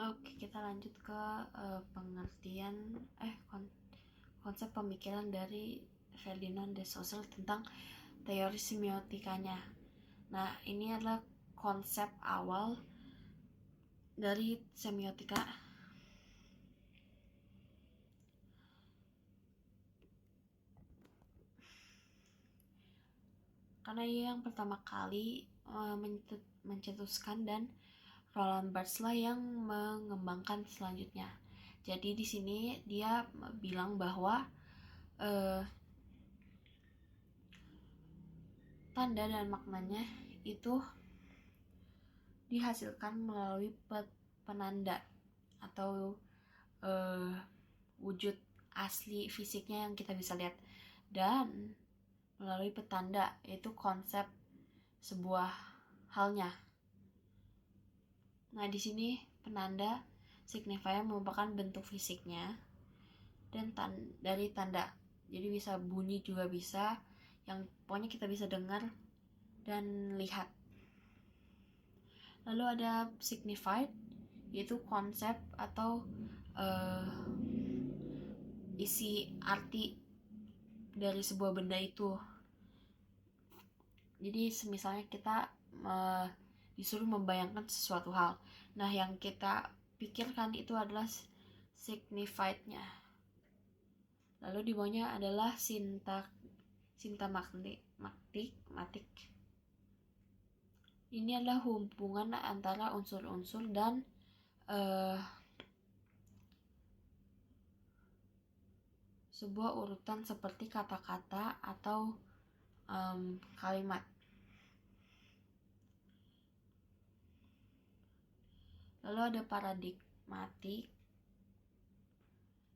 Oke, kita lanjut ke pengertian konsep pemikiran dari Ferdinand de Saussure tentang teori semiotikanya. Nah, ini adalah konsep awal dari semiotika. Karena ia yang pertama kali mencetuskan dan Roland Barthes lah yang mengembangkan selanjutnya. Jadi di sini dia bilang bahwa tanda dan maknanya itu dihasilkan melalui penanda atau wujud asli fisiknya yang kita bisa lihat, dan melalui petanda yaitu konsep sebuah halnya. Nah, di sini penanda signifier merupakan bentuk fisiknya dan dari tanda. Jadi bisa bunyi juga bisa, yang pokoknya kita bisa dengar dan lihat. Lalu ada signified, yaitu konsep atau isi arti dari sebuah benda itu. Jadi misalnya kita disuruh membayangkan sesuatu hal. Nah, yang kita pikirkan itu adalah signified-nya. Lalu di bawahnya adalah sintakmatik. Ini adalah hubungan antara unsur-unsur dan sebuah urutan seperti kata-kata atau kalimat. Lalu ada paradigmatik.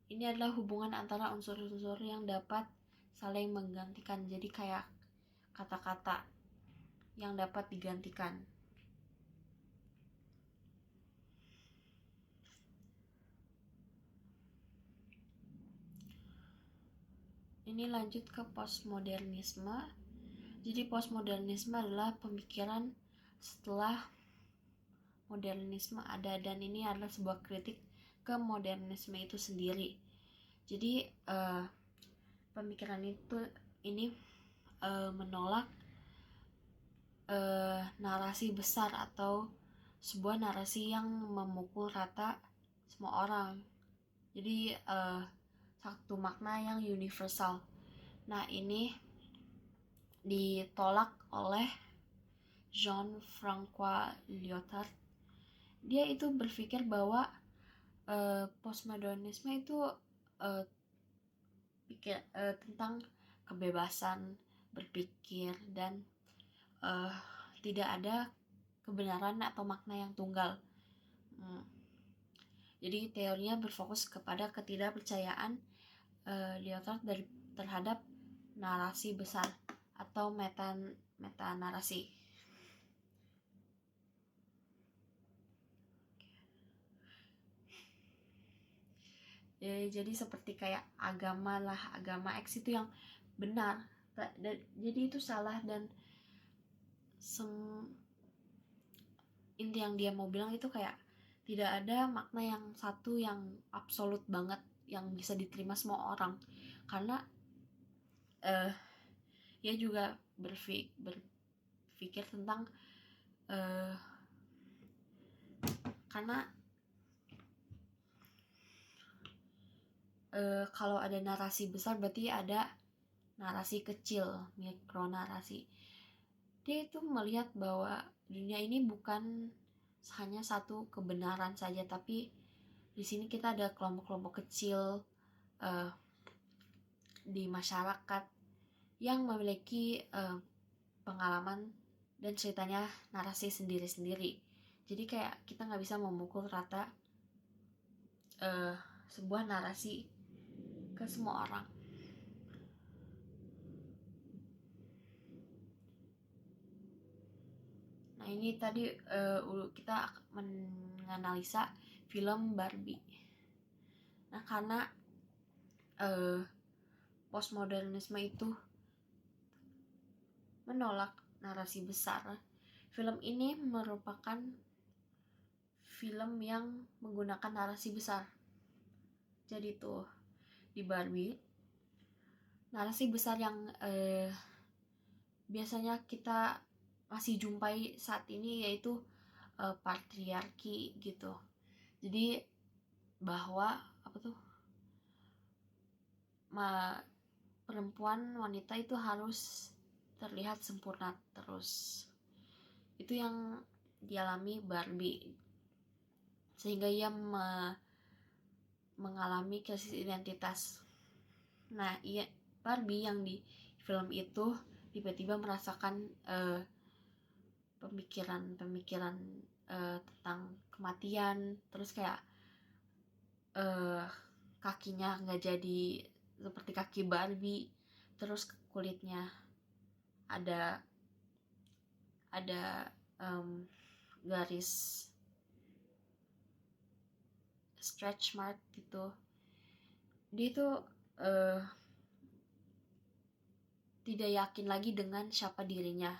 Ini adalah hubungan antara unsur-unsur yang dapat saling menggantikan. Jadi kayak kata-kata yang dapat digantikan. Ini lanjut ke postmodernisme. Jadi postmodernisme adalah pemikiran setelah modernisme ada, dan ini adalah sebuah kritik ke modernisme itu sendiri. Jadi pemikiran ini menolak narasi besar atau sebuah narasi yang memukul rata semua orang. Jadi satu makna yang universal. Nah, ini ditolak oleh Jean-François Lyotard. Dia itu berpikir bahwa postmodernisme itu tentang kebebasan berpikir dan tidak ada kebenaran atau makna yang tunggal. Jadi teorinya berfokus kepada ketidakpercayaan Lyotard terhadap narasi besar atau meta narasi. Jadi seperti kayak agama X itu yang benar, jadi itu salah, dan inti yang dia mau bilang itu kayak tidak ada makna yang satu yang absolut banget yang bisa diterima semua orang, karena dia juga berpikir tentang karena kalau ada narasi besar berarti ada narasi kecil, mikronarasi. Dia itu melihat bahwa dunia ini bukan hanya satu kebenaran saja, tapi di sini kita ada kelompok-kelompok kecil di masyarakat yang memiliki pengalaman dan ceritanya narasi sendiri-sendiri. Jadi kayak kita nggak bisa memukul rata sebuah narasi ke semua orang. Nah, ini tadi kita menganalisa film Barbie. Nah, karena postmodernisme itu menolak narasi besar, film ini merupakan film yang menggunakan narasi besar. Jadi tuh di Barbie, narasi besar yang biasanya kita masih jumpai saat ini yaitu patriarki gitu. Jadi bahwa perempuan, wanita itu harus terlihat sempurna terus. Itu yang dialami Barbie, sehingga ia mengalami krisis identitas. Nah, Barbie yang di film itu tiba-tiba merasakan pemikiran tentang kematian, terus kayak kakinya nggak jadi seperti kaki Barbie, terus kulitnya ada garis stretch mark gitu. Dia itu tidak yakin lagi dengan siapa dirinya.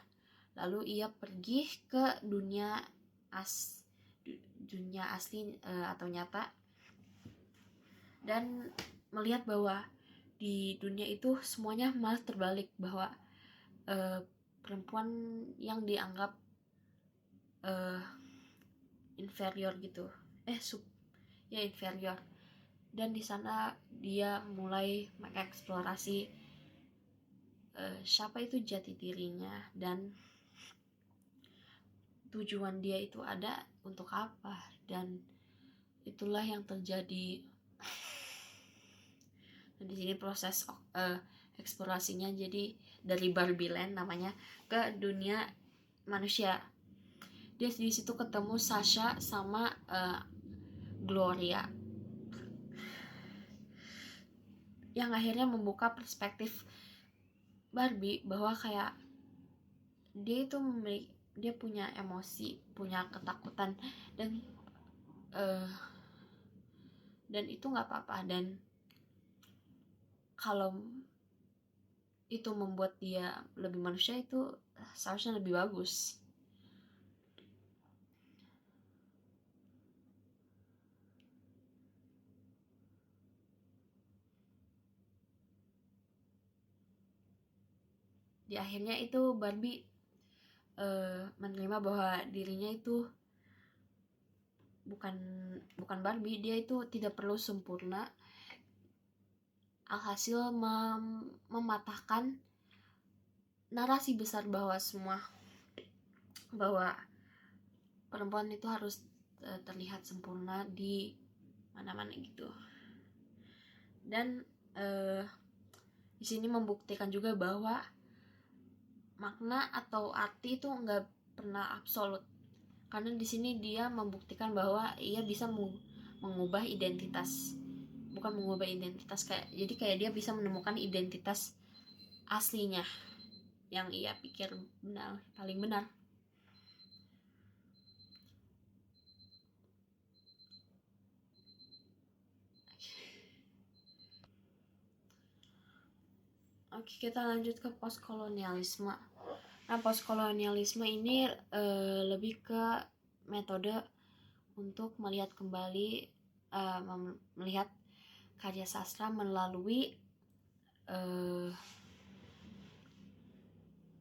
Lalu ia pergi ke dunia asli atau nyata, dan melihat bahwa di dunia itu semuanya malah terbalik, bahwa perempuan yang dianggap inferior gitu, inferior. Dan di sana dia mulai mengeksplorasi siapa itu jati dirinya dan tujuan dia itu ada untuk apa, dan itulah yang terjadi. Dan di sini proses eksplorasinya jadi dari Barbie Land namanya ke dunia manusia. Dia di situ ketemu Sasha sama Gloria, yang akhirnya membuka perspektif Barbie bahwa kayak dia punya emosi, punya ketakutan, dan itu nggak apa-apa, dan kalau itu membuat dia lebih manusia, itu seharusnya lebih bagus. Di akhirnya itu Barbie menerima bahwa dirinya itu bukan Barbie, dia itu tidak perlu sempurna. Alhasil mematahkan narasi besar bahwa perempuan itu harus terlihat sempurna di mana-mana gitu. Dan di sini membuktikan juga bahwa makna atau arti itu nggak pernah absolut, karena di sini dia membuktikan bahwa ia bisa mengubah identitas, jadi kayak dia bisa menemukan identitas aslinya yang ia pikir paling benar. Oke, kita lanjut ke postkolonialisme. Nah, postkolonialisme ini lebih ke metode untuk melihat kembali, melihat karya sastra melalui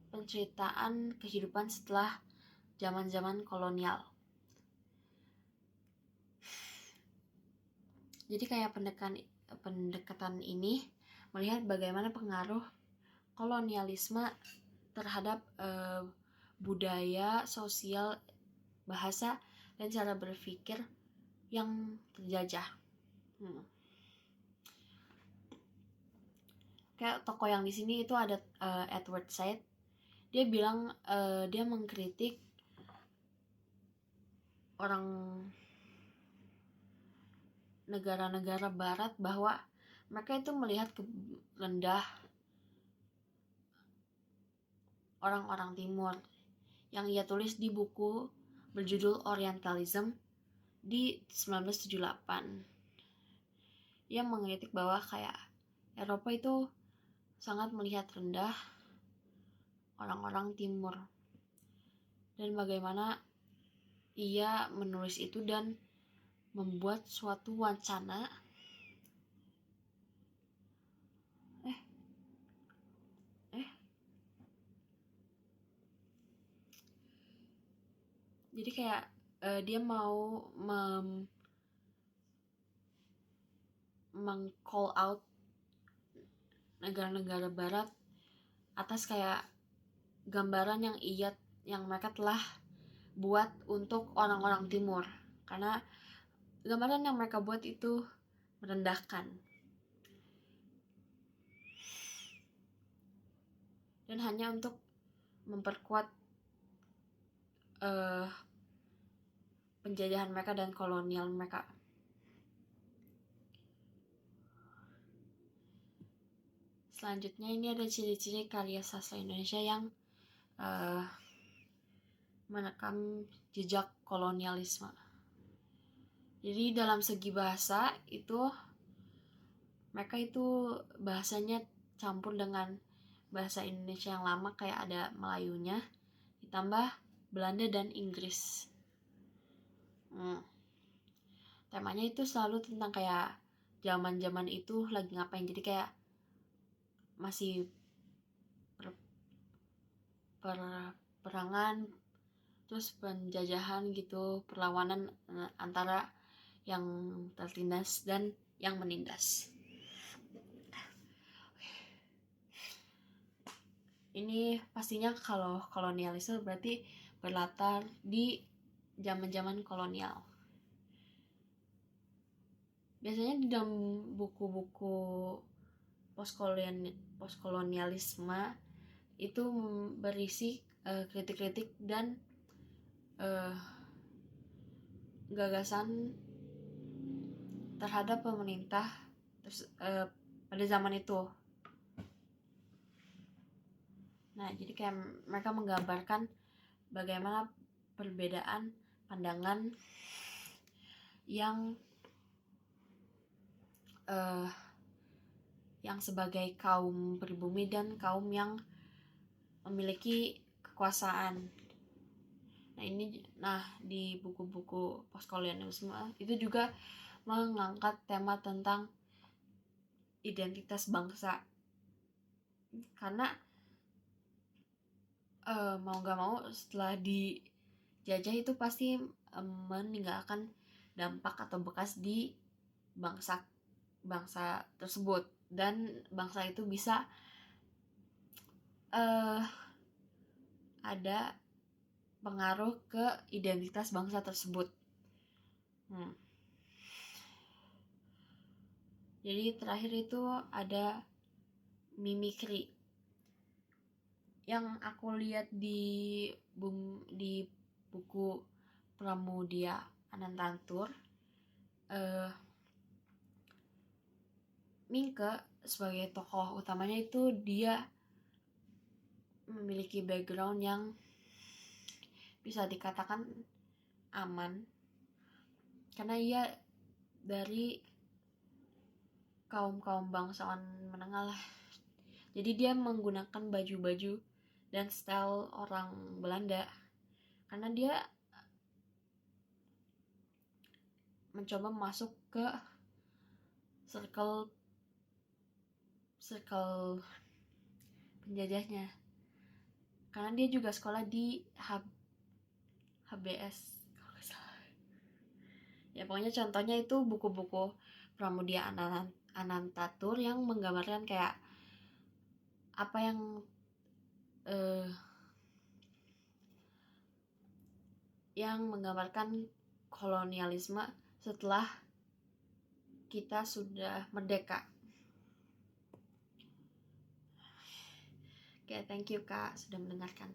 penceritaan kehidupan setelah zaman-zaman kolonial. Jadi kayak pendekatan ini melihat bagaimana pengaruh kolonialisme terhadap budaya, sosial, bahasa, dan cara berpikir yang terjajah. Kayak tokoh yang di sini itu ada Edward Said. Dia bilang dia mengkritik orang negara-negara barat bahwa mereka itu melihat rendah orang-orang timur, yang ia tulis di buku berjudul Orientalism di 1978. Ia mengkritik bahwa kayak Eropa itu sangat melihat rendah orang-orang timur, dan bagaimana ia menulis itu dan membuat suatu wacana jadi kayak dia mau meng-call out negara-negara barat atas kayak gambaran yang mereka telah buat untuk orang-orang timur, karena gambaran yang mereka buat itu merendahkan dan hanya untuk memperkuat penjajahan mereka dan kolonial mereka. Selanjutnya ini ada ciri-ciri karya sastra Indonesia yang merekam jejak kolonialisme. Jadi dalam segi bahasa itu mereka itu bahasanya campur dengan bahasa Indonesia yang lama, kayak ada Melayunya ditambah Belanda dan Inggris. Temanya itu selalu tentang kayak zaman-zaman itu lagi ngapain, jadi kayak masih perangan, terus penjajahan gitu, perlawanan antara yang tertindas dan yang menindas. Ini pastinya kalau kolonialisme berarti berlatar di zaman-zaman kolonial. Biasanya di dalam buku-buku postkolonialisme itu berisi kritik-kritik dan gagasan terhadap pemerintah pada zaman itu. Nah, jadi kayak mereka menggambarkan bagaimana perbedaan pandangan yang sebagai kaum pribumi dan kaum yang memiliki kekuasaan. Nah, di buku-buku postkolonialisme itu juga mengangkat tema tentang identitas bangsa. Karena mau gak mau setelah dijajah itu pasti meninggalkan dampak atau bekas di bangsa tersebut, dan bangsa itu bisa ada pengaruh ke identitas bangsa tersebut. Jadi terakhir itu ada mimikri. Yang aku lihat di buku Pramudia Anantatur, Mingke sebagai tokoh utamanya itu dia memiliki background yang bisa dikatakan aman, karena ia dari kaum bangsawan menengah lah. Jadi dia menggunakan baju-baju dan style orang Belanda, karena dia mencoba masuk ke circle penjajahnya, karena dia juga sekolah di HBS kalau gak salah. Ya pokoknya contohnya itu buku-buku Pramudia Anantatur yang menggambarkan kayak apa yang menggambarkan kolonialisme setelah kita sudah merdeka. Oke, thank you Kak sudah mendengarkan.